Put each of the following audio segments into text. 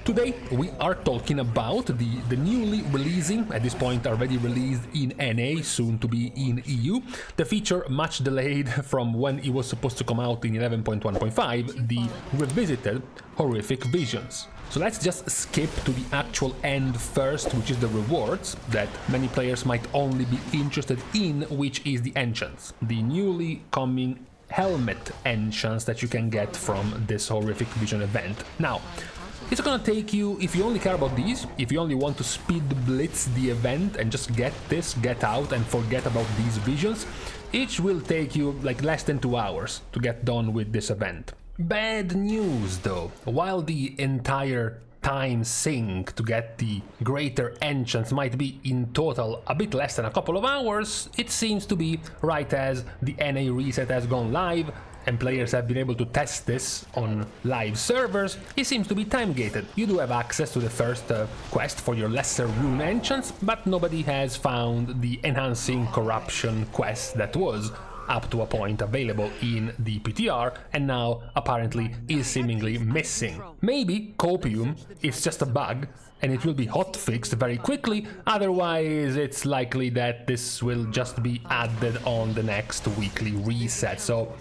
Today we are talking about the newly releasing, at this point already released in NA, soon to be in EU, the feature much delayed from when it was supposed to come out in 11.1.5, the revisited Horrific Visions. So let's just skip to the actual end first, which is the rewards that many players might only be interested in, which is the Enchants, the newly coming helmet enchants that you can get from this Horrific Vision event. Now, it's gonna take you, if you only care about these, if you only want to speed blitz the event and just get this, get out and forget about these visions, each will take you like less than 2 hours to get done with this event. Bad news though, while the entire time sink to get the greater enchants might be in total a bit less than a couple of hours, it seems to be right as the NA reset has gone live and players have been able to test this on live servers, it seems to be time gated. You do have access to the first quest for your lesser rune enchants, but nobody has found the enhancing corruption quest that was up to a point available in the PTR and now apparently is seemingly missing. Maybe copium is just a bug and it will be hotfixed very quickly, otherwise it's likely that this will just be added on the next weekly reset. So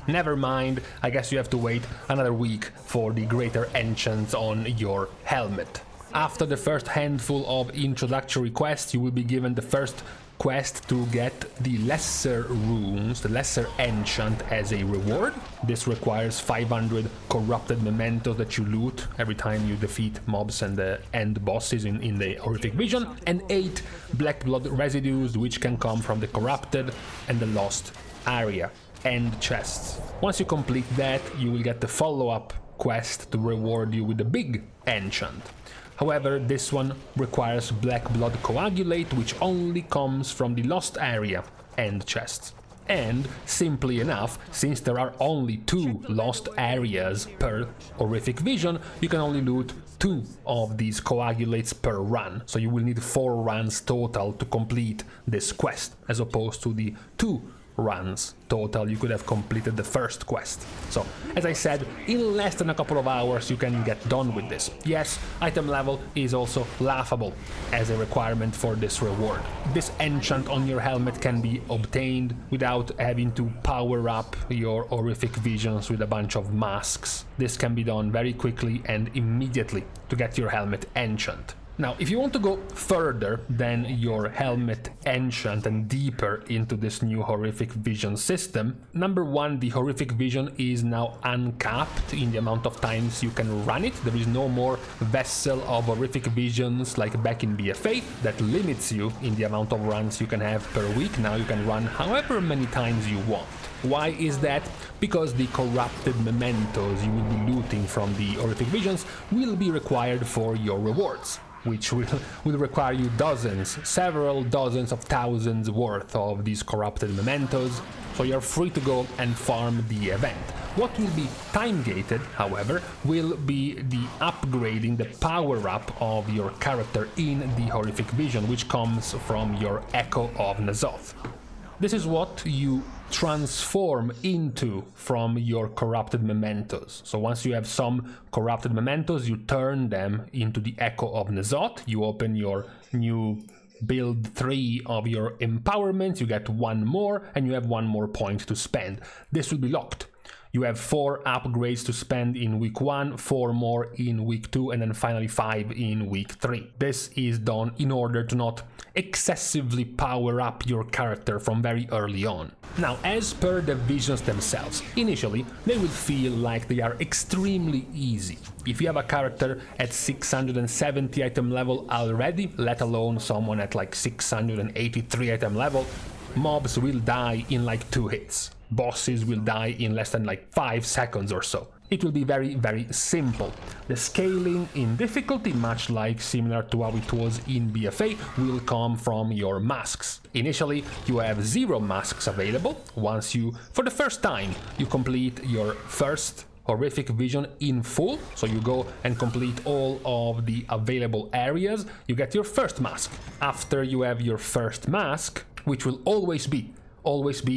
never mind, I guess you have to wait another week for the greater enchants on your helmet. After the first handful of introductory quests, you will be given the first quest to get the lesser runes, the lesser enchant as a reward. This requires 500 corrupted mementos that you loot every time you defeat mobs and the end bosses in the Horrific Vision, and 8 black blood residues which can come from the corrupted and the lost area end chests. Once you complete that, you will get the follow-up quest to reward you with the big enchant. However, this one requires Black Blood Coagulate, which only comes from the Lost Area end chests. And, simply enough, since there are only 2 Lost Areas per Horrific Vision, you can only loot 2 of these Coagulates per run. So you will need 4 runs total to complete this quest, as opposed to the 2 runs total you could have completed the first quest. So, as I said, in less than a couple of hours you can get done with this. Yes, item level is also laughable as a requirement for this reward. This enchant on your helmet can be obtained without having to power up your Horrific Visions with a bunch of masks. This can be done very quickly and immediately to get your helmet enchant. Now, if you want to go further than your helmet enchant and deeper into this new Horrific Vision system, number one, the Horrific Vision is now uncapped in the amount of times you can run it. There is no more vessel of Horrific Visions like back in BFA that limits you in the amount of runs you can have per week. Now you can run however many times you want. Why is that? Because the corrupted mementos you will be looting from the Horrific Visions will be required for your rewards, which will require you several dozens of thousands worth of these corrupted mementos, so you're free to go and farm the event. What will be time-gated, however, will be the upgrading, the power-up of your character in the Horrific Vision, which comes from your Echo of N'Zoth. This is what you transform into from your corrupted mementos. So once you have some corrupted mementos, you turn them into the Echo of N'Zoth. You open your new build 3 of your empowerment, you get 1 more, and you have 1 more point to spend. This will be locked. You have 4 upgrades to spend in week 1, 4 more in week 2, and then finally 5 in week 3. This is done in order to not excessively power up your character from very early on. Now, as per the visions themselves, initially they will feel like they are extremely easy. If you have a character at 670 item level already, let alone someone at like 683 item level, mobs will die in like 2 hits. Bosses will die in less than like 5 seconds or so. It will be very, very simple. The scaling in difficulty, much like similar to how it was in BFA, will come from your masks. Initially, you have 0 masks available. Once you, for the first time, you complete your first Horrific Vision in full, so you go and complete all of the available areas, you get your first mask. After you have your first mask, which will always be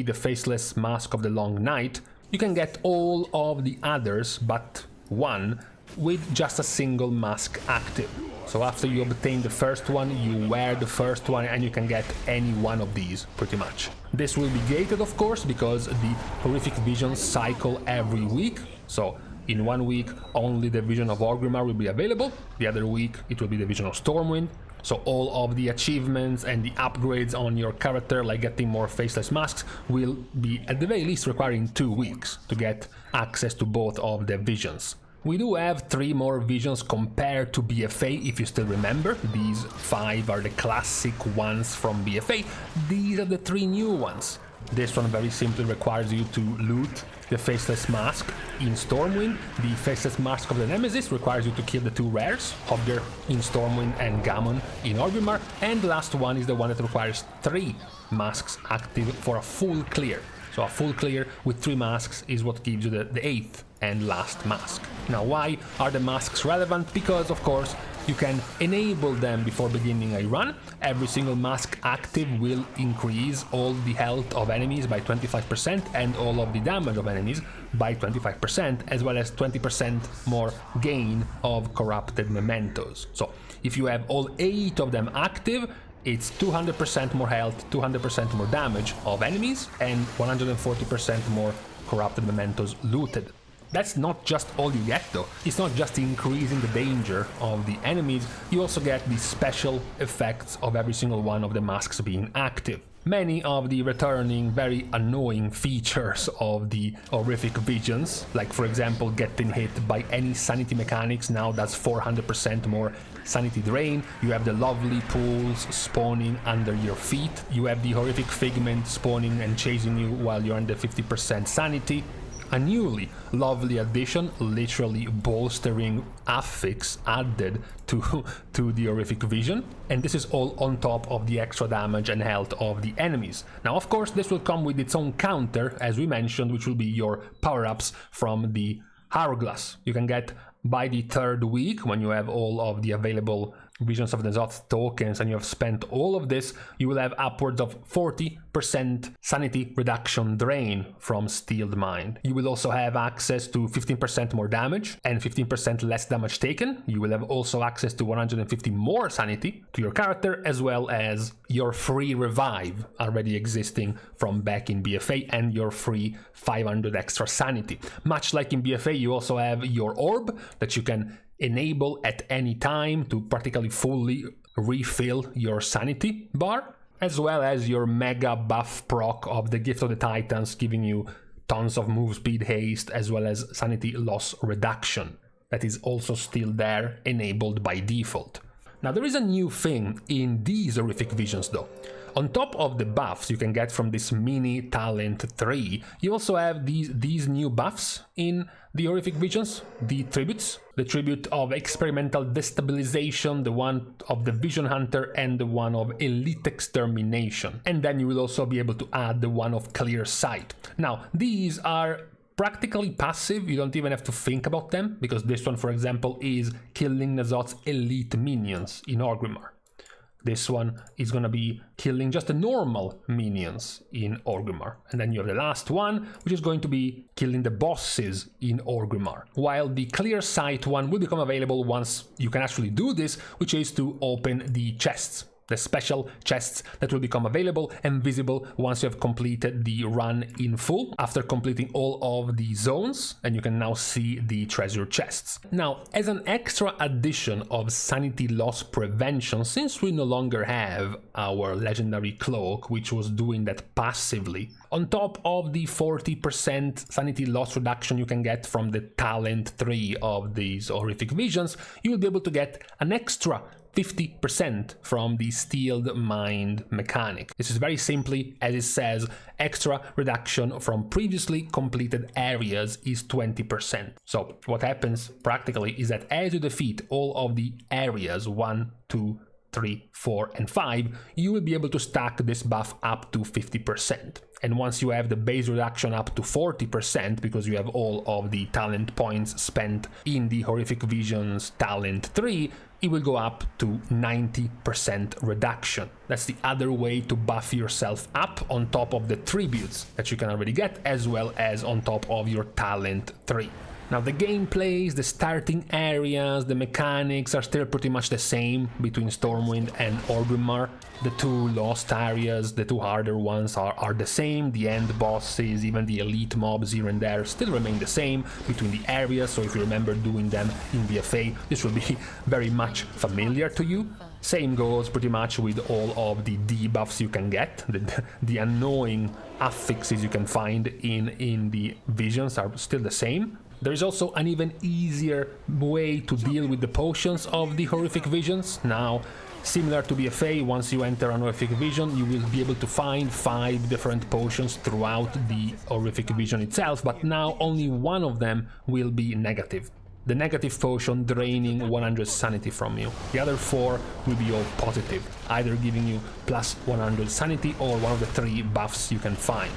the faceless mask of the long night, you can get all of the others but one with just a single mask active. So after you obtain the first one, you wear the first one and you can get any one of these, pretty much. This will be gated, of course, because the horrific visions cycle every week. So in 1 week, only the vision of Orgrimmar will be available. The other week, it will be the vision of Stormwind. So all of the achievements and the upgrades on your character, like getting more faceless masks, will be at the very least requiring 2 weeks to get access to both of the visions. We do have 3 more visions compared to BFA, if you still remember. These 5 are the classic ones from BFA. These are the 3 new ones. This one very simply requires you to loot the Faceless Mask in Stormwind. The Faceless Mask of the Nemesis requires you to kill the 2 rares, Hogger in Stormwind and Gammon in Orgrimmar. And the last one is the one that requires 3 masks active for a full clear. So a full clear with 3 masks is what gives you the 8th and last mask. Now, why are the masks relevant? Because, of course, you can enable them before beginning a run. Every single mask active will increase all the health of enemies by 25% and all of the damage of enemies by 25%, as well as 20% more gain of corrupted mementos. So if you have all 8 of them active, it's 200% more health, 200% more damage of enemies, and 140% more corrupted mementos looted. That's not just all you get though. It's not just increasing the danger of the enemies, you also get the special effects of every single one of the masks being active. Many of the returning very annoying features of the horrific visions, like for example getting hit by any sanity mechanics now does 400% more sanity drain. You have the lovely pools spawning under your feet. You have the horrific figment spawning and chasing you while you're under 50% sanity. A newly lovely addition, literally bolstering affix added to the horrific vision, and this is all on top of the extra damage and health of the enemies. Now, of course, this will come with its own counter, as we mentioned, which will be your power-ups from the Hourglass. You can get by the 3rd week, when you have all of the available Visions of the Zoth tokens and you have spent all of this, you will have upwards of 40% sanity reduction drain from Steeled Mind. You will also have access to 15% more damage and 15% less damage taken. You will have also access to 150 more sanity to your character, as well as your free revive already existing from back in BFA and your free 500 extra sanity. Much like in BFA, you also have your orb that you can enable at any time to practically fully refill your sanity bar, as well as your mega buff proc of the Gift of the Titans, giving you tons of move speed haste as well as sanity loss reduction. That is also still there, enabled by default. Now, there is a new thing in these horrific visions though. On top of the buffs you can get from this mini talent 3, you also have these new buffs in the horrific visions, the tributes. The tribute of experimental destabilization, the one of the Vision Hunter, and the one of elite extermination. And then you will also be able to add the one of clear sight. Now, these are practically passive, you don't even have to think about them, because this one, for example, is killing N'Zoth's elite minions in Orgrimmar. This one is going to be killing just the normal minions in Orgrimmar. And then you have the last one, which is going to be killing the bosses in Orgrimmar. While the Clear Sight one will become available once you can actually do this, which is to open the chests. The special chests that will become available and visible once you have completed the run in full, after completing all of the zones, and you can now see the treasure chests. Now, as an extra addition of sanity loss prevention, since we no longer have our legendary cloak, which was doing that passively, on top of the 40% sanity loss reduction you can get from the talent 3 of these horrific visions, you will be able to get an extra 50% from the Steeled Mind mechanic. This is very simply, as it says, extra reduction from previously completed areas is 20%. So what happens practically is that as you defeat all of the areas 1, 2, 3, 4, and 5, you will be able to stack this buff up to 50%. And once you have the base reduction up to 40%, because you have all of the talent points spent in the Horrific Visions Talent 3, it will go up to 90% reduction. That's the other way to buff yourself up on top of the tributes that you can already get, as well as on top of your Talent 3. Now the gameplays, the starting areas, the mechanics are still pretty much the same between Stormwind and Orgrimmar. The two lost areas, the two harder ones are the same. The end bosses, even the elite mobs here and there still remain the same between the areas, so if you remember doing them in BFA, this will be very much familiar to you. Same goes pretty much with all of the debuffs you can get. The annoying affixes you can find in the visions are still the same. There is also an even easier way to deal with the potions of the horrific visions. Now, similar to BFA, once you enter an horrific vision, you will be able to find 5 different potions throughout the horrific vision itself, but now only one of them will be negative. The negative potion draining 100 sanity from you. The other 4 will be all positive, either giving you plus 100 sanity or one of the 3 buffs you can find.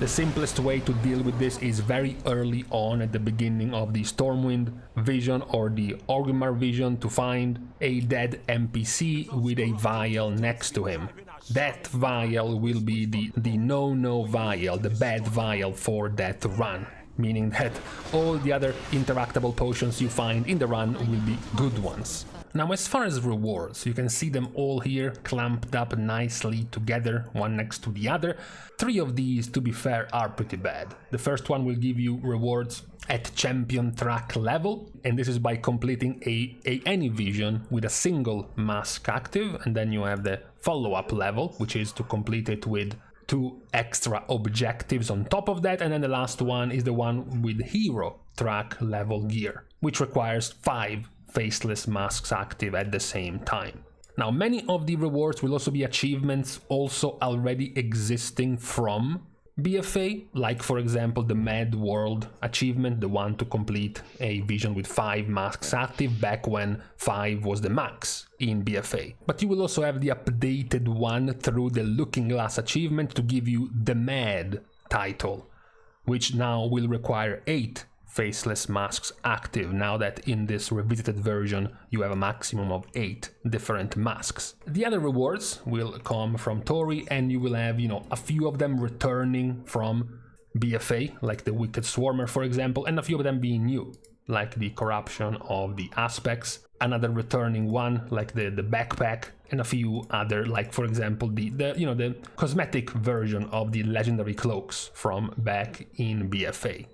The simplest way to deal with this is very early on at the beginning of the Stormwind vision or the Orgrimmar vision to find a dead NPC with a vial next to him. That vial will be the no-no vial, the bad vial for that run, meaning that all the other interactable potions you find in the run will be good ones. Now, as far as rewards, you can see them all here clamped up nicely together, one next to the other. 3 of these, to be fair, are pretty bad. The first one will give you rewards at champion track level, and this is by completing any vision with a single mask active, and then you have the follow-up level, which is to complete it with 2 extra objectives on top of that, and then the last one is the one with hero track level gear, which requires 5 faceless masks active at the same time. Now, many of the rewards will also be achievements also already existing from BFA, like for example the Mad World achievement, the one to complete a vision with 5 masks active back when 5 was the max in BFA. But you will also have the updated one through the Looking Glass achievement to give you the Mad title, which now will require 8 faceless masks active, now that in this revisited version you have a maximum of 8 different masks. The other rewards will come from Tori, and you will have, a few of them returning from BFA, like the Wicked Swarmer for example, and a few of them being new, like the Corruption of the Aspects, another returning one like the backpack, and a few other, like for example the cosmetic version of the legendary cloaks from back in BFA.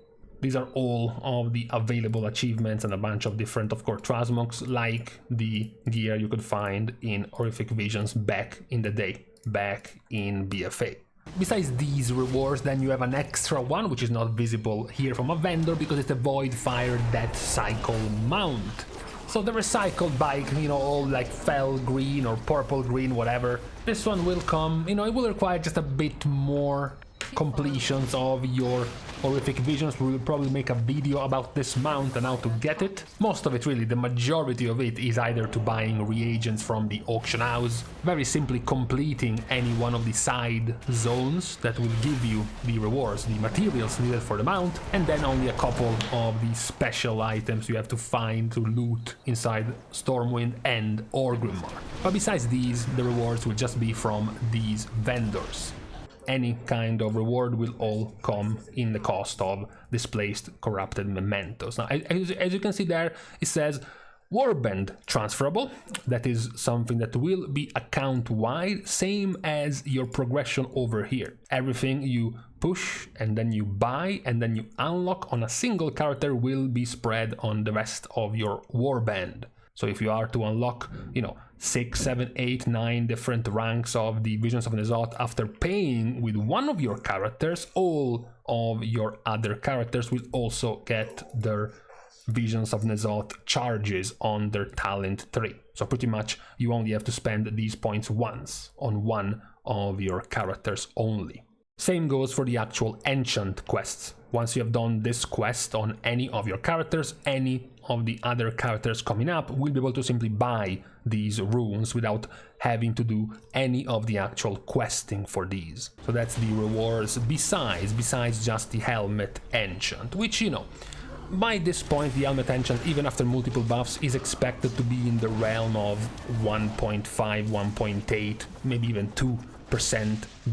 These are all of the available achievements and a bunch of different, of course, transmogs, like the gear you could find in Horrific Visions back in the day, back in BFA. Besides these rewards, then you have an extra one, which is not visible here from a vendor because it's a Voidfire Death Cycle mount. So the recycled bike, all like fell green or purple green, whatever. This one will come, it will require just a bit more completions of your Horrific Visions. We will probably make a video about this mount and how to get it. Most of it, really, the majority of it is either to buying reagents from the auction house, very simply completing any one of the side zones that will give you the rewards, the materials needed for the mount, and then only a couple of the special items you have to find to loot inside Stormwind and Orgrimmar. But besides these, the rewards will just be from these vendors. Any kind of reward will all come in the cost of displaced corrupted mementos. Now, as you can see there, it says Warband transferable. That is something that will be account-wide, same as your progression over here. Everything you push and then you buy and then you unlock on a single character will be spread on the rest of your Warband. So if you are to unlock, 6, 7, 8, 9 different ranks of the Visions of N'Zoth after paying with one of your characters, all of your other characters will also get their Visions of N'Zoth charges on their talent tree. So pretty much you only have to spend these points once on one of your characters only. Same goes for the actual Enchant quests. Once you have done this quest on any of your characters, any of the other characters coming up will be able to simply buy these runes without having to do any of the actual questing for these. So that's the rewards besides just the Helmet Enchant, which, by this point the Helmet Enchant, even after multiple buffs, is expected to be in the realm of 1.5, 1.8, maybe even 2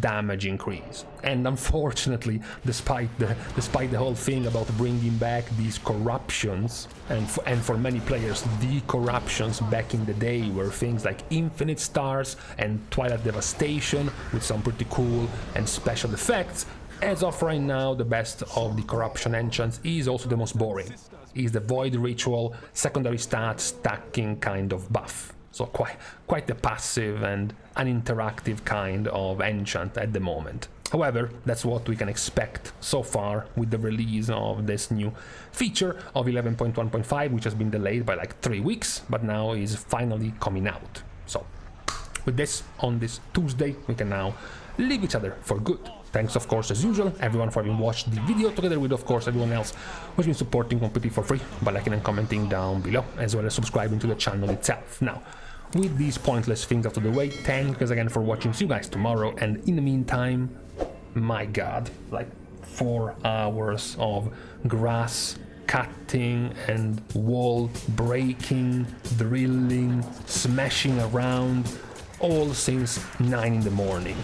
damage increase. And unfortunately, despite the whole thing about bringing back these corruptions, and for many players the corruptions back in the day were things like infinite stars and Twilight Devastation with some pretty cool and special effects, as of right now the best of the corruption enchants is also the most boring. Is the Void Ritual secondary stat stacking kind of buff. So quite the passive and uninteractive kind of enchant at the moment. However, that's what we can expect so far with the release of this new feature of 11.1.5, which has been delayed by like 3 weeks, but now is finally coming out. So with this, on this Tuesday, we can now leave each other for good. Thanks, of course, as usual, everyone for having watched the video, together with, of course, everyone else who's been supporting completely for free by liking and commenting down below, as well as subscribing to the channel itself. Now, with these pointless things out of the way, thanks again for watching. See you guys tomorrow, and in the meantime, my god, like 4 hours of grass cutting and wall breaking, drilling, smashing around, all since 9 in the morning.